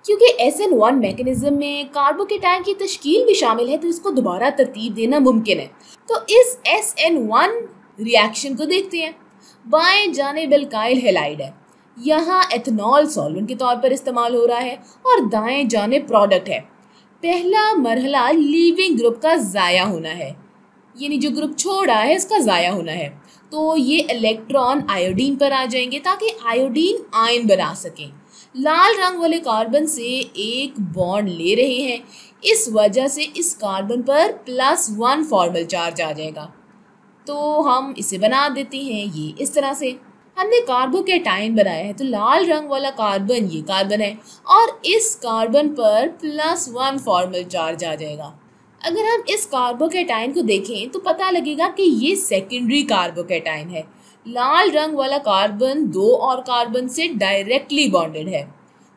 क्योंकि SN1 mechanism में carbocation की तश्कील भी शामिल है, तो इसको दोबारा तरतीब देना मुमकिन है। तो इस SN1 रिएक्शन को देखते हैं। बाएं जानिब एल्काइल हैलाइड है, यहाँ एथनॉल सॉल्वेंट के तौर पर इस्तेमाल हो रहा है और दाएं जानिब प्रोडक्ट है। पहला मरहला लीविंग ग्रुप का ज़ाया होना है, यानी जो ग्रुप छोड़ रहा है इसका ज़ाया होना है। तो ये इलेक्ट्रॉन आयोडीन पर आ जाएंगे ताकि आयोडीन आयन बना सकें। लाल रंग वाले कार्बन से एक बॉन्ड ले रहे हैं, इस वजह से इस कार्बन पर +1 फॉर्मल चार्ज आ जाएगा। तो हम इसे बना देते हैं ये इस तरह से। हमने कार्बोकेटायन बनाया है, तो लाल रंग वाला कार्बन ये कार्बन है और इस कार्बन पर +1 फॉर्मल चार्ज आ जाएगा। अगर हम इस कार्बोकेटायन को देखें तो पता लगेगा कि ये सेकेंडरी कार्बोकेटायन है। लाल रंग वाला कार्बन दो और कार्बन से डायरेक्टली बॉन्डेड है,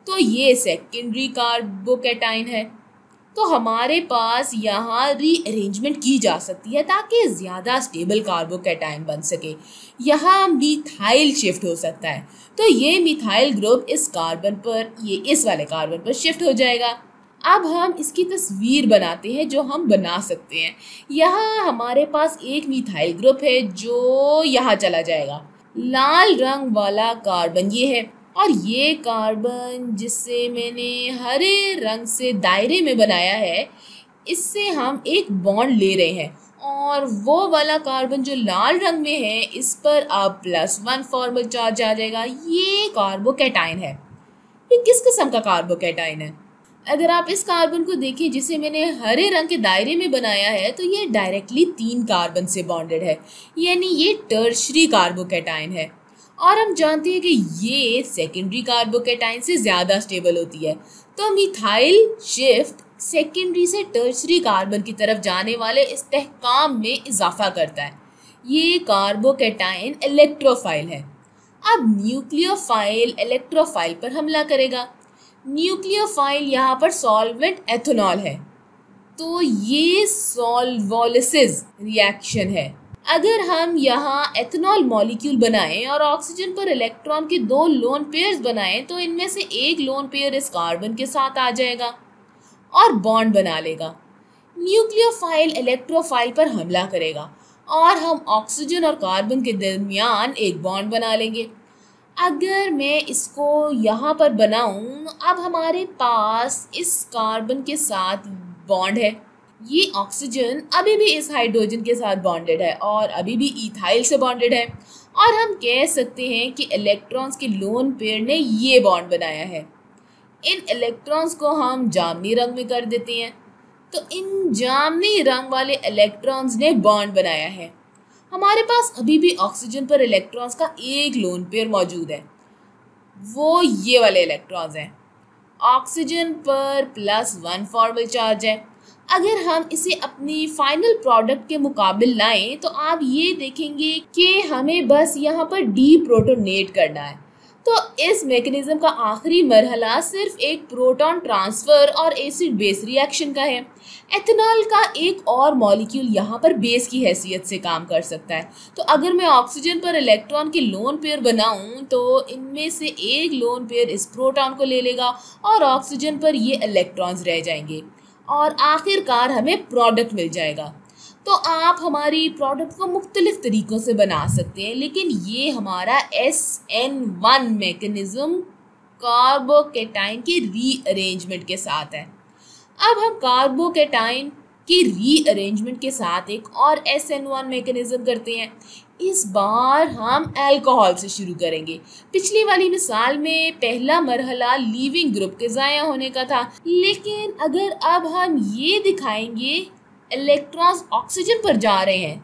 तो ये सेकेंडरी कार्बोकेटायन है। तो हमारे पास यहाँ रीअरेंजमेंट की जा सकती है ताकि ज़्यादा स्टेबल कार्बोकेटायन बन सके। यहाँ मिथाइल शिफ्ट हो सकता है, तो ये मिथाइल ग्रुप इस कार्बन पर, ये इस वाले कार्बन पर शिफ्ट हो जाएगा। अब हम इसकी तस्वीर बनाते हैं जो हम बना सकते हैं। यहाँ हमारे पास एक मिथाइल ग्रुप है जो यहाँ चला जाएगा। लाल रंग वाला कार्बन ये है और ये कार्बन जिसे मैंने हरे रंग से दायरे में बनाया है, इससे हम एक बॉन्ड ले रहे हैं और वो वाला कार्बन जो लाल रंग में है इस पर अब +1 फॉर्मल चार्ज आ जाएगा। ये कार्बोकेटायन है। ये किस किस्म का कार्बोकेटायन है? अगर आप इस कार्बन को देखें जिसे मैंने हरे रंग के दायरे में बनाया है, तो ये डायरेक्टली 3 कार्बन से बॉन्डेड है, यानी ये टर्शरी कार्बोकेटायन है। और हम जानते हैं कि ये सेकेंडरी कार्बोकेटायन से ज़्यादा स्टेबल होती है। तो मिथाइल शिफ्ट सेकेंडरी से टर्शरी कार्बन की तरफ जाने वाले इस्तेहकाम में इजाफा करता है। ये कार्बोकेटायन इलेक्ट्रोफाइल है। अब न्यूक्लियोफाइल इलेक्ट्रोफाइल पर हमला करेगा। न्यूक्लियोफाइल यहाँ पर सॉल्वेंट एथेनॉल है, तो ये सॉल्वोलिसिस रिएक्शन है। अगर हम यहाँ एथेनॉल मॉलिक्यूल बनाएं और ऑक्सीजन पर इलेक्ट्रॉन के 2 लोन पेयर्स बनाएं, तो इनमें से एक लोन पेयर इस कार्बन के साथ आ जाएगा और बॉन्ड बना लेगा। न्यूक्लियोफाइल इलेक्ट्रोफाइल पर हमला करेगा और हम ऑक्सीजन और कार्बन के दरमियान एक बॉन्ड बना लेंगे। अगर मैं इसको यहाँ पर बनाऊं, अब हमारे पास इस कार्बन के साथ बॉन्ड है। ये ऑक्सीजन अभी भी इस हाइड्रोजन के साथ बॉन्डेड है और अभी भी इथाइल से बॉन्डेड है, और हम कह सकते हैं कि इलेक्ट्रॉन्स के लोन पेयर ने ये बॉन्ड बनाया है। इन इलेक्ट्रॉन्स को हम जामनी रंग में कर देते हैं, तो इन जामनी रंग वाले इलेक्ट्रॉन्स ने बॉन्ड बनाया है। हमारे पास अभी भी ऑक्सीजन पर इलेक्ट्रॉन्स का एक लोन पेयर मौजूद है, वो ये वाले इलेक्ट्रॉन्स हैं। ऑक्सीजन पर +1 फॉर्मल चार्ज है। अगर हम इसे अपनी फाइनल प्रोडक्ट के मुकाबिल लाएं, तो आप ये देखेंगे कि हमें बस यहाँ पर डीप्रोटोनेट करना है। तो इस मैकेनिज्म का आखिरी मरहला सिर्फ एक प्रोटॉन ट्रांसफर और एसिड बेस रिएक्शन का है। एथेनॉल का एक और मॉलिक्यूल यहाँ पर बेस की हैसियत से काम कर सकता है। तो अगर मैं ऑक्सीजन पर इलेक्ट्रॉन के लोन पेयर बनाऊं, तो इनमें से एक लोन पेयर इस प्रोटॉन को ले लेगा और ऑक्सीजन पर ये इलेक्ट्रॉन्स रह जाएंगे और आखिरकार हमें प्रोडक्ट मिल जाएगा। तो आप हमारी प्रोडक्ट को मुख्तलिफ तरीक़ों से बना सकते हैं, लेकिन ये हमारा SN1 मैकेनिज्म कार्बोकेटाइन की रीअरेंजमेंट के साथ है। अब हम कार्बोकेटाइन की रीअरेंजमेंट के साथ एक और SN1 मैकेनिज्म करते हैं। इस बार हम अल्कोहल से शुरू करेंगे। पिछली वाली मिसाल में पहला मरहला लीविंग ग्रुप के ज़ाया होने का था, लेकिन अगर अब हम ये दिखाएंगे इलेक्ट्रॉन्स ऑक्सीजन पर जा रहे हैं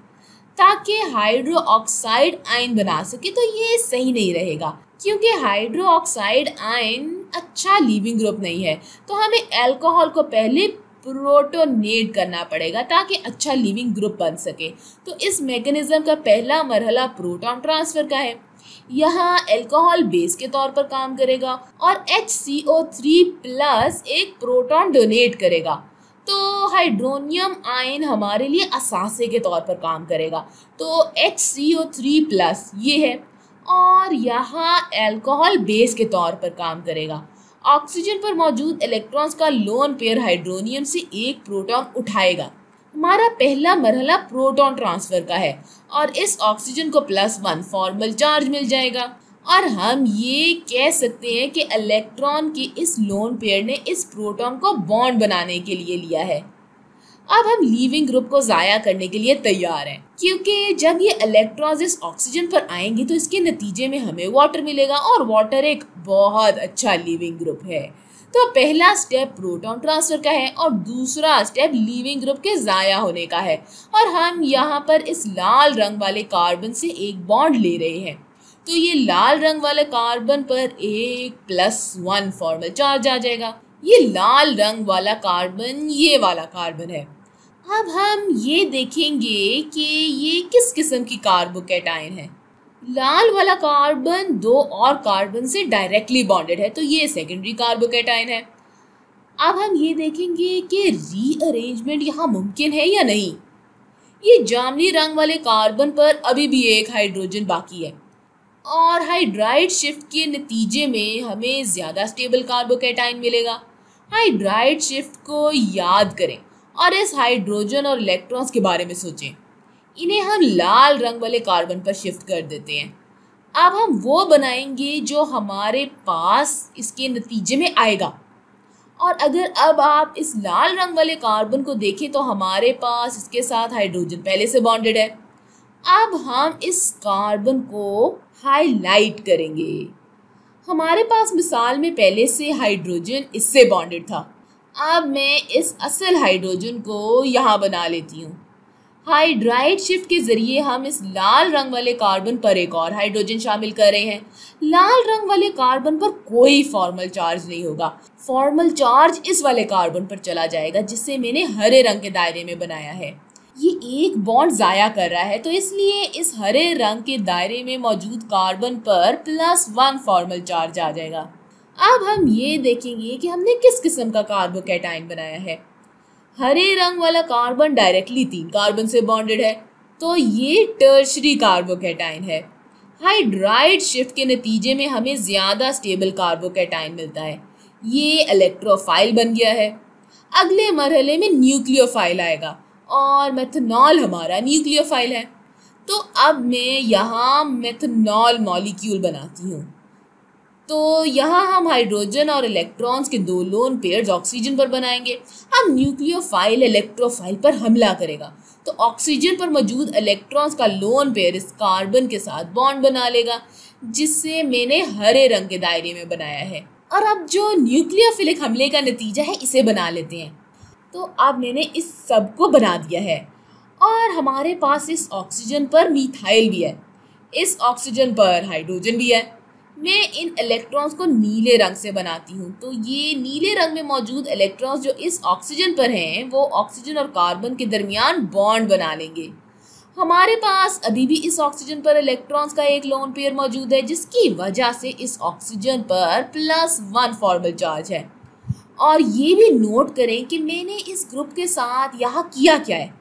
ताकि हाइड्रो ऑक्साइड आयन बना सके, तो ये सही नहीं रहेगा, क्योंकि हाइड्रो ऑक्साइड आयन अच्छा लीविंग ग्रुप नहीं है। तो हमें अल्कोहल को पहले प्रोटोनेट करना पड़ेगा ताकि अच्छा लिविंग ग्रुप बन सके। तो इस मैकेनिज्म का पहला मरहला प्रोटॉन ट्रांसफर का है। यहाँ अल्कोहल बेस के तौर पर काम करेगा और HCO3+ एक प्रोटॉन डोनेट करेगा, तो हाइड्रोनियम आयन हमारे लिए असासे के तौर पर काम करेगा। तो HCO3+ ये है और यहाँ अल्कोहल बेस के तौर पर काम करेगा ऑक्सीजन पर मौजूद इलेक्ट्रॉन्स का लोन पेयर हाइड्रोनियम से एक प्रोटॉन उठाएगा। हमारा पहला मरहला प्रोटॉन ट्रांसफर का है और इस ऑक्सीजन को +1 फॉर्मल चार्ज मिल जाएगा और हम ये कह सकते हैं कि इलेक्ट्रॉन के इस लोन पेयर ने इस प्रोटॉन को बॉन्ड बनाने के लिए लिया है। अब हम लीविंग ग्रुप को ज़ाया करने के लिए तैयार हैं, क्योंकि जब ये इलेक्ट्रॉन्स इस ऑक्सीजन पर आएंगे तो इसके नतीजे में हमें वाटर मिलेगा और वाटर एक बहुत अच्छा लीविंग ग्रुप है। तो पहला स्टेप प्रोटॉन ट्रांसफर का है और दूसरा स्टेप लीविंग ग्रुप के ज़ाया होने का है और हम यहाँ पर इस लाल रंग वाले कार्बन से एक बॉन्ड ले रहे हैं। तो ये लाल रंग वाले कार्बन पर एक +1 फॉर्मल चार्ज आ जाएगा। ये लाल रंग वाला कार्बन ये वाला कार्बन है। अब हम ये देखेंगे कि ये किस किस्म की कार्बोकैटायन है। लाल वाला कार्बन दो और कार्बन से डायरेक्टली बॉन्डेड है, तो ये सेकेंडरी कार्बोकैटायन है। अब हम ये देखेंगे कि रीअरेंजमेंट यहाँ मुमकिन है या नहीं। ये जामुनी रंग वाले कार्बन पर अभी भी एक हाइड्रोजन बाकी है और हाइड्राइड शिफ्ट के नतीजे में हमें ज़्यादा स्टेबल कार्बोकैटायन मिलेगा। हाइड्राइड शिफ्ट को याद करें और इस हाइड्रोजन और इलेक्ट्रॉन्स के बारे में सोचें। इन्हें हम लाल रंग वाले कार्बन पर शिफ्ट कर देते हैं। अब हम वो बनाएंगे जो हमारे पास इसके नतीजे में आएगा। और अगर अब आप इस लाल रंग वाले कार्बन को देखें तो हमारे पास इसके साथ हाइड्रोजन पहले से बॉन्डेड है। अब हम इस कार्बन को हाईलाइट करेंगे। हमारे पास मिसाल में पहले से हाइड्रोजन इससे बॉन्डेड था। अब मैं इस असल हाइड्रोजन को यहाँ बना लेती हूँ। हाइड्राइड शिफ्ट के जरिए हम इस लाल रंग वाले कार्बन पर एक और हाइड्रोजन शामिल कर रहे हैं। लाल रंग वाले कार्बन पर कोई फॉर्मल चार्ज नहीं होगा। फॉर्मल चार्ज इस वाले कार्बन पर चला जाएगा जिसे मैंने हरे रंग के दायरे में बनाया है। ये एक बॉन्ड ज़ाया कर रहा है, तो इसलिए इस हरे रंग के दायरे में मौजूद कार्बन पर +1 फॉर्मल चार्ज आ जाएगा। अब हम ये देखेंगे कि हमने किस किस्म का कार्बोकैटायन बनाया है। हरे रंग वाला कार्बन डायरेक्टली 3 कार्बन से बॉन्डेड है, तो ये टर्शरी कार्बोकैटायन है। हाइड्राइड शिफ्ट के नतीजे में हमें ज़्यादा स्टेबल कार्बोकैटायन मिलता है। ये इलेक्ट्रोफाइल बन गया है। अगले मरहले में न्यूक्लियोफाइल आएगा और मेथनॉल हमारा न्यूक्लियोफाइल है। तो अब मैं यहाँ मेथनॉल मॉलिक्यूल बनाती हूँ। तो यहाँ हम हाइड्रोजन और इलेक्ट्रॉन्स के 2 लोन पेयर्स ऑक्सीजन पर बनाएंगे। अब न्यूक्लियोफाइल इलेक्ट्रोफाइल पर हमला करेगा, तो ऑक्सीजन पर मौजूद इलेक्ट्रॉन्स का लोन पेयर इस कार्बन के साथ बॉन्ड बना लेगा, जिससे मैंने हरे रंग के दायरे में बनाया है। और अब जो न्यूक्लियोफिलिक हमले का नतीजा है इसे बना लेते हैं। तो अब मैंने इस सब को बना दिया है और हमारे पास इस ऑक्सीजन पर मिथाइल भी है, इस ऑक्सीजन पर हाइड्रोजन भी है। मैं इन इलेक्ट्रॉन्स को नीले रंग से बनाती हूँ, तो ये नीले रंग में मौजूद इलेक्ट्रॉन्स जो इस ऑक्सीजन पर हैं वो ऑक्सीजन और कार्बन के दरमियान बॉन्ड बना लेंगे। हमारे पास अभी भी इस ऑक्सीजन पर इलेक्ट्रॉन्स का एक लोन पेयर मौजूद है, जिसकी वजह से इस ऑक्सीजन पर +1 फॉर्मल चार्ज है। और ये भी नोट करें कि मैंने इस ग्रुप के साथ यहाँ किया क्या है।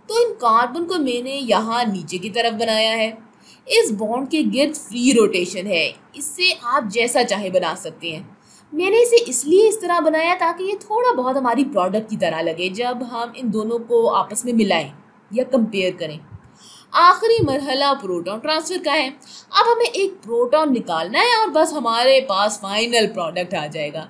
तो इन कार्बन को मैंने यहाँ नीचे की तरफ बनाया है। इस बॉन्ड के गिर्द फ्री रोटेशन है, इससे आप जैसा चाहे बना सकते हैं। मैंने इसे इसलिए इस तरह बनाया ताकि ये थोड़ा बहुत हमारी प्रोडक्ट की तरह लगे जब हम इन दोनों को आपस में मिलाएं या कंपेयर करें। आखिरी मरहला प्रोटॉन ट्रांसफर का है। अब हमें एक प्रोटॉन निकालना है और बस हमारे पास फाइनल प्रोडक्ट आ जाएगा।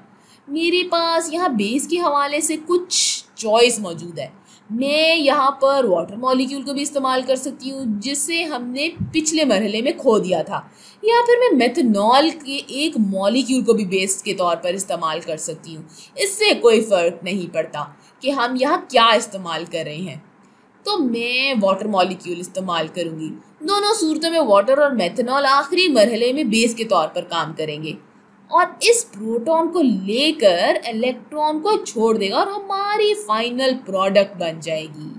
मेरे पास यहाँ बेस के हवाले से कुछ चॉइस मौजूद है। मैं यहाँ पर वाटर मॉलिक्यूल को भी इस्तेमाल कर सकती हूँ, जिसे हमने पिछले मरहले में खो दिया था, या फिर मैं मेथनॉल के एक मॉलिक्यूल को भी बेस के तौर पर इस्तेमाल कर सकती हूँ। इससे कोई फ़र्क नहीं पड़ता कि हम यहाँ क्या इस्तेमाल कर रहे हैं। तो मैं वाटर मॉलिक्यूल इस्तेमाल करूँगी। दोनों सूरतों में वाटर और मेथनॉल आखिरी मरहले में बेस के तौर पर काम करेंगे और इस प्रोटॉन को लेकर इलेक्ट्रॉन को छोड़ देगा और हमारी फाइनल प्रोडक्ट बन जाएगी।